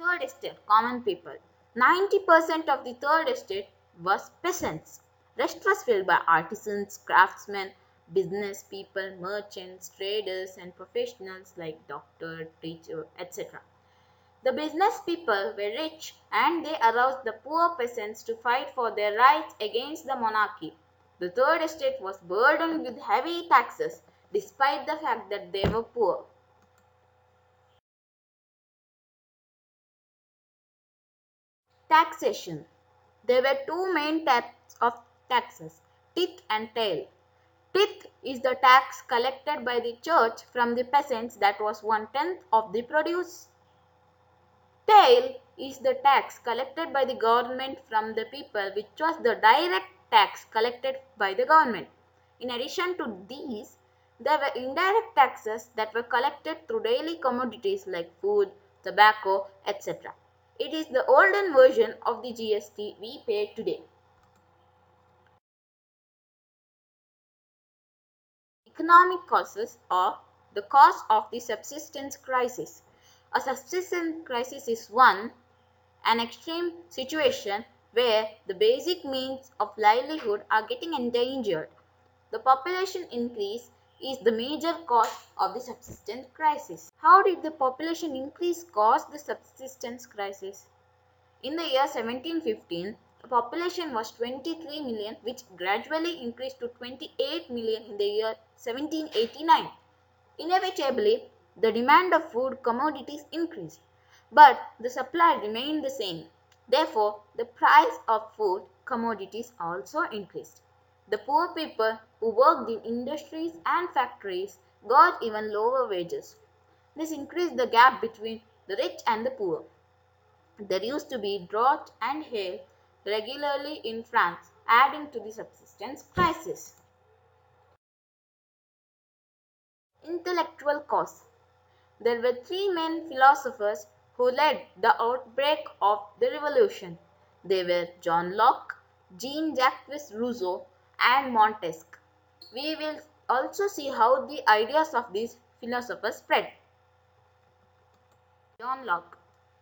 Third estate, common people. 90% of the third estate was peasants. Rest was filled by artisans, craftsmen, business people, merchants, traders, and professionals like doctor, teacher, etc. The business people were rich and they aroused the poor peasants to fight for their rights against the monarchy. The third estate was burdened with heavy taxes despite the fact that they were poor. Taxation. There were two main types of taxes, tithe and taille. Tithe is the tax collected by the church from the peasants that was 1/10 of the produce. Taille is the tax collected by the government from the people, which was the direct tax collected by the government. In addition to these, there were indirect taxes that were collected through daily commodities like food, tobacco, etc. It is the olden version of the GST we pay today. Economic causes or the cause of the subsistence crisis. A subsistence crisis is an extreme situation where the basic means of livelihood are getting endangered. The population increase is the major cause of the subsistence crisis. How did the population increase cause the subsistence crisis? In the year 1715, the population was 23 million, which gradually increased to 28 million in the year 1789. Inevitably, the demand of food commodities increased, but the supply remained the same. Therefore, the price of food commodities also increased. The poor people who worked in industries and factories got even lower wages. This increased the gap between the rich and the poor. There used to be drought and hail regularly in France, adding to the subsistence crisis. Intellectual cause. There were three main philosophers who led the outbreak of the revolution. They were John Locke, Jean-Jacques Rousseau, and Montesquieu. We will also see how the ideas of these philosophers spread. John Locke.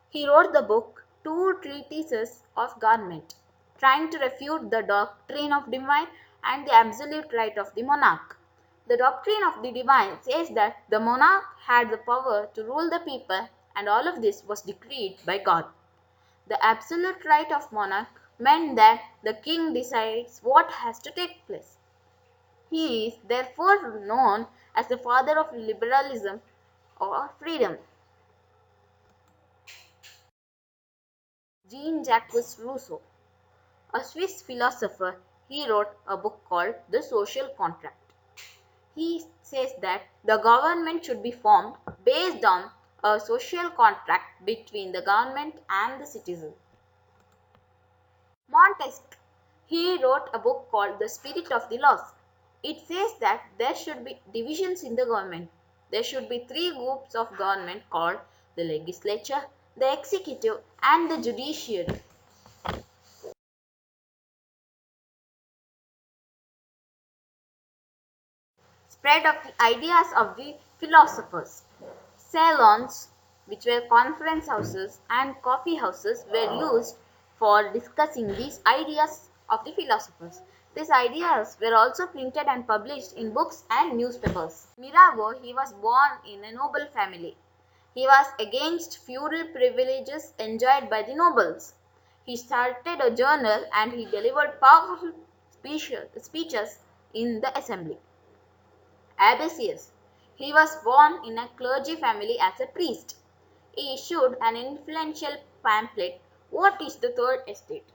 He wrote the book Two Treatises of Government, trying to refute the doctrine of divine and the absolute right of the monarch. The doctrine of the divine says that the monarch had the power to rule the people and all of this was decreed by God. The absolute right of monarch meant that the king decides what has to take place. He is therefore known as the father of liberalism or freedom. Jean-Jacques Rousseau, a Swiss philosopher, he wrote a book called The Social Contract. He says that the government should be formed based on a social contract between the government and the citizen. Montesquieu, he wrote a book called The Spirit of the Laws. It says that there should be divisions in the government. There should be three groups of government called the legislature, the executive, and the judiciary. Spread of the ideas of the philosophers. Salons, which were conference houses, and coffee houses were used for discussing these ideas of the philosophers. These ideas were also printed and published in books and newspapers. Mirabeau, he was born in a noble family. He was against feudal privileges enjoyed by the nobles. He started a journal and he delivered powerful speeches in the assembly. Abbassius. He was born in a clergy family as a priest. He issued an influential pamphlet, What is the Third Estate?